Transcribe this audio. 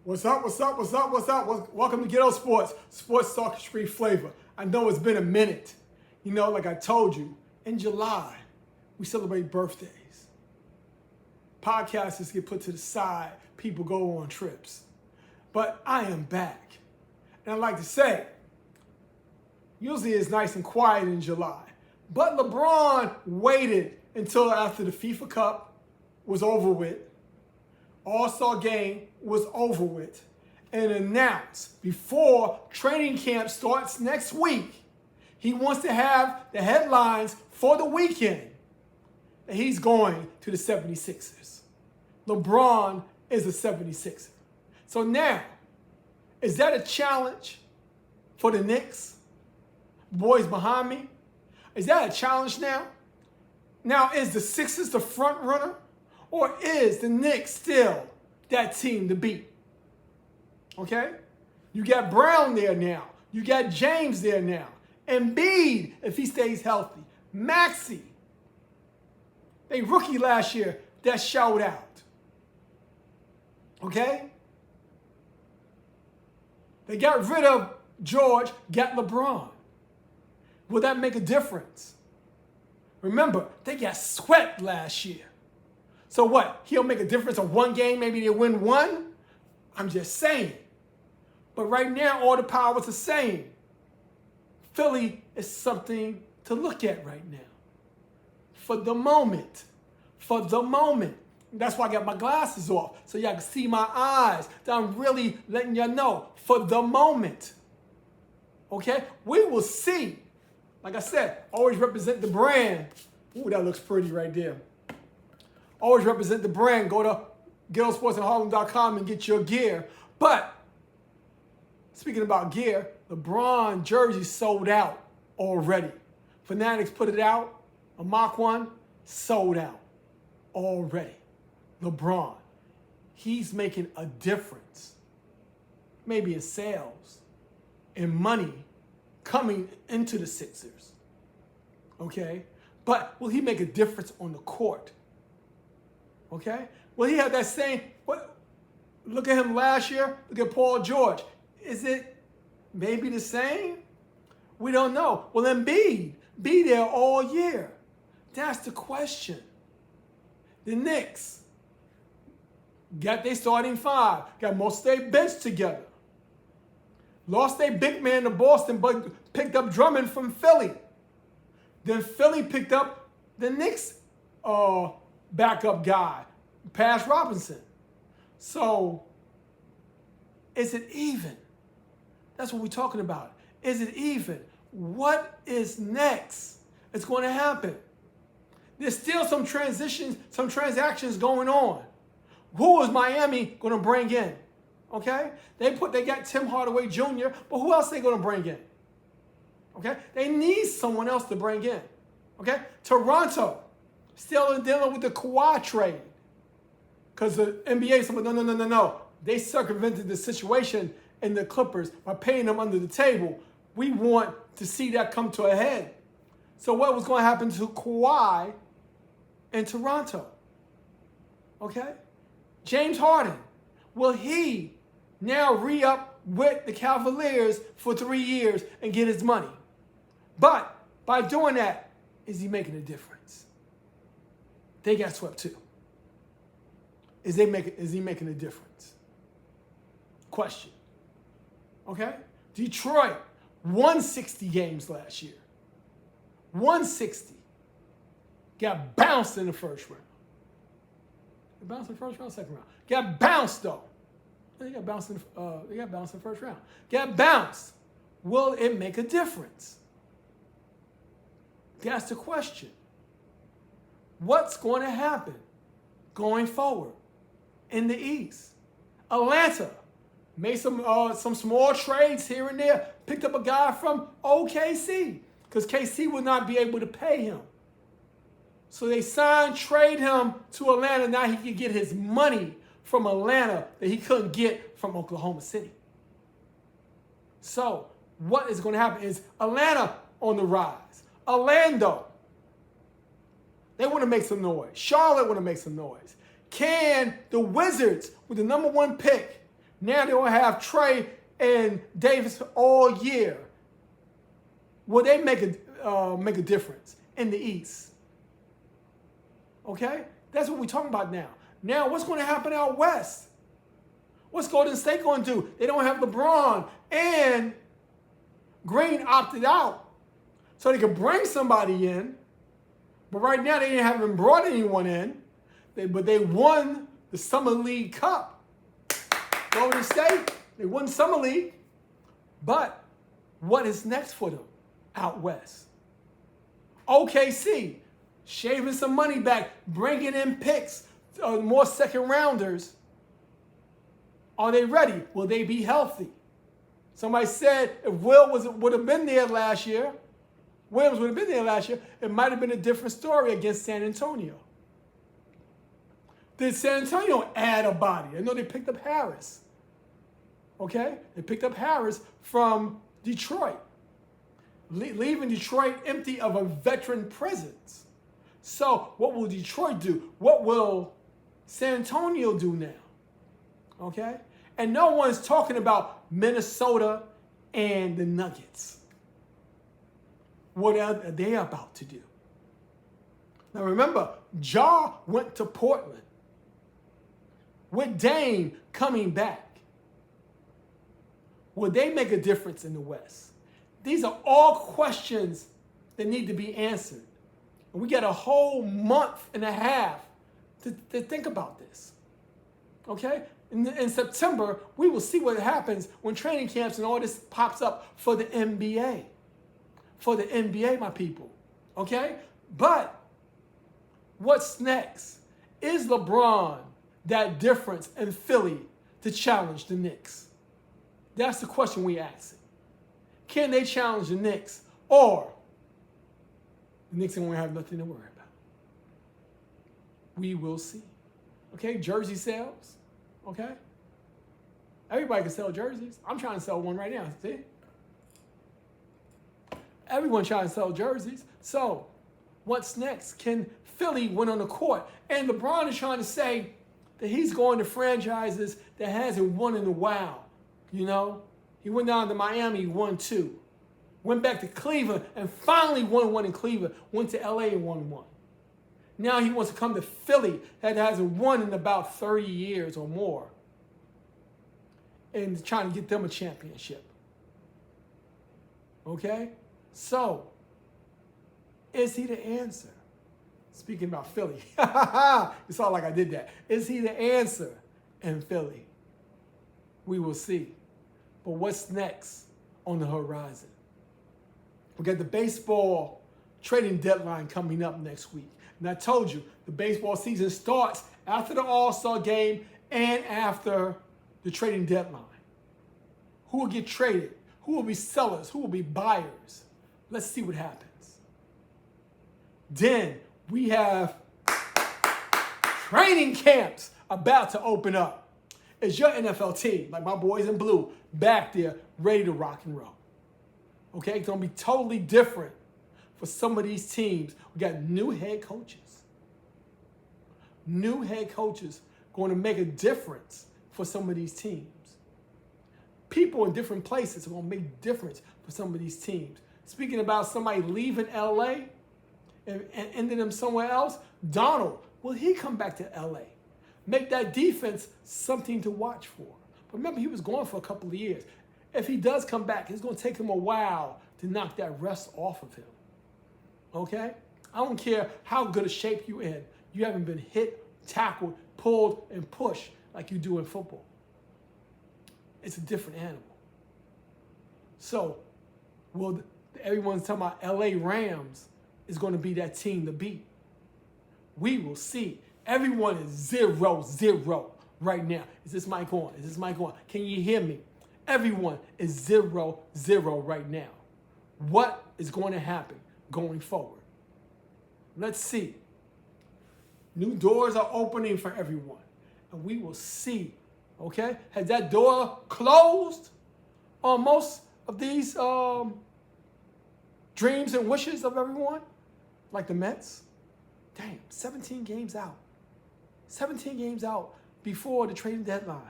What's up, what's up, what's up, what's up? Welcome to GHET-TO Sports, sports talk street flavor. I know it's been a minute. You know, like I told you, in July, we celebrate birthdays. Podcasts get put to the side, people go on trips. But I am back. And I'd like to say, usually it's nice and quiet in July. But LeBron waited until after the FIFA Cup was over with, All-Star game was over with, and announced before training camp starts next week, he wants to have the headlines for the weekend that he's going to the 76ers. LeBron is a 76er. So now, is that a challenge for the Knicks? Boys behind me? Is that a challenge now? Now, is the Sixers the front runner? Or is the Knicks still that team to beat? Okay? You got Brown there now. You got James there now. Embiid, if he stays healthy. Maxey. They rookie last year that showed out. Okay? They got rid of George, got LeBron. Will that make a difference? Remember, they got swept last year. So what? He'll make a difference of one game, maybe they win one? I'm just saying. But right now, all the power is the same. Philly is something to look at right now. For the moment. For the moment. That's why I got my glasses off, so y'all can see my eyes. That I'm really letting y'all know. For the moment. Okay? We will see. Like I said, always represent the brand. Ooh, that looks pretty right there. Always represent the brand. Go to GHET-TO and get your gear. But speaking about gear, LeBron jersey sold out already. Fanatics put it out. A mock one sold out already. LeBron, he's making a difference. Maybe in sales, in money coming into the Sixers. Okay? But will he make a difference on the court? Okay? Well, he had that same, look at him last year. Look at Paul George. Is it maybe the same? We don't know. Well, Embiid, be there all year. That's the question. The Knicks got their starting five, got most of their bench together. Lost their big man to Boston, but picked up Drummond from Philly. Then Philly picked up the Knicks backup guy, Pass Robinson. So, is it even? That's what we're talking about. Is it even? What is next? It's going to happen. There's still some transactions going on. Who is Miami going to bring in? Okay? They got Tim Hardaway Jr., but who else are they going to bring in? Okay? They need someone else to bring in. Okay? Toronto, still dealing with the Kawhi trade. Because the NBA said, no. They circumvented the situation in the Clippers by paying them under the table. We want to see that come to a head. So what was going to happen to Kawhi in Toronto? Okay? James Harden, will he now re-up with the Cavaliers for 3 years and get his money? But by doing that, is he making a difference? They got swept too. Is he making a difference? Question. Okay? Detroit won 60 games last year. 160. Got bounced in the first round. They bounced in the first round, second round. Got bounced though. They got bounced in the first round. Got bounced. Will it make a difference? That's the question. What's going to happen going forward in the East? Atlanta made some small trades here and there. Picked up a guy from OKC because KC would not be able to pay him. So they trade him to Atlanta. Now he can get his money from Atlanta that he couldn't get from Oklahoma City. So what is going to happen is Atlanta on the rise. Orlando, they want to make some noise. Charlotte want to make some noise. Can the Wizards, with the #1 pick, Now they will have Trey and Davis all year. Will they make a difference in the East? Okay? That's what we're talking about now. Now, what's going to happen out West? What's Golden State going to do? They don't have LeBron, and Green opted out. So they could bring somebody in. But right now, they haven't brought anyone in. But they won the Summer League Cup. Golden State, they won Summer League. But what is next for them out West? OKC, shaving some money back, bringing in picks, more second rounders. Are they ready? Will they be healthy? Somebody said if Will would have been there last year, Williams would have been there last year, it might have been a different story against San Antonio. Did San Antonio add a body? I know they picked up Harris. Okay? They picked up Harris from Detroit, leaving Detroit empty of a veteran presence. So what will Detroit do? What will San Antonio do now? Okay? And no one's talking about Minnesota and the Nuggets. What are they about to do? Now remember, Ja went to Portland with Dame coming back. Will they make a difference in the West? These are all questions that need to be answered. And we got a whole month and a half to think about this. Okay? In September, we will see what happens when training camps and all this pops up for the NBA. For the NBA, my people. Okay? But what's next? Is LeBron that difference in Philly to challenge the Knicks? That's the question we asking. Can they challenge the Knicks? Or the Knicks won't have nothing to worry about? We will see. Okay? Jersey sales. Okay? Everybody can sell jerseys. I'm trying to sell one right now. See? Everyone trying to sell jerseys. So, what's next? Can Philly win on the court? And LeBron is trying to say that he's going to franchises that hasn't won in a while. You know? He went down to Miami, won 2. Went back to Cleveland and finally won 1 in Cleveland. Went to LA and won 1. Now he wants to come to Philly that hasn't won in about 30 years or more. And trying to get them a championship. Okay? So, is he the answer? Speaking about Philly. It sounded like I did that. Is he the answer in Philly? We will see. But what's next on the horizon? We got the baseball trading deadline coming up next week. And I told you, the baseball season starts after the All-Star game and after the trading deadline. Who will get traded? Who will be sellers? Who will be buyers? Let's see what happens. Then we have training camps about to open up. Is your NFL team, like my boys in blue, back there ready to rock and roll? Okay, it's going to be totally different for some of these teams. We got new head coaches. New head coaches going to make a difference for some of these teams. People in different places are going to make a difference for some of these teams. Speaking about somebody leaving LA and ending them somewhere else, Donald, will he come back to LA? Make that defense something to watch for. But remember, he was gone for a couple of years. If he does come back, it's going to take him a while to knock that rust off of him. Okay? I don't care how good a shape you're in. You haven't been hit, tackled, pulled, and pushed like you do in football. It's a different animal. So, everyone's talking about LA Rams is going to be that team to beat. We will see. Everyone is 0-0 right now. Is this mic on? Is this mic on? Can you hear me? Everyone is 0-0 right now. What is going to happen going forward? Let's see. New doors are opening for everyone. And we will see. Okay? Has that door closed on most of these dreams and wishes of everyone? Like the Mets? Damn, 17 games out. 17 games out before the trading deadline.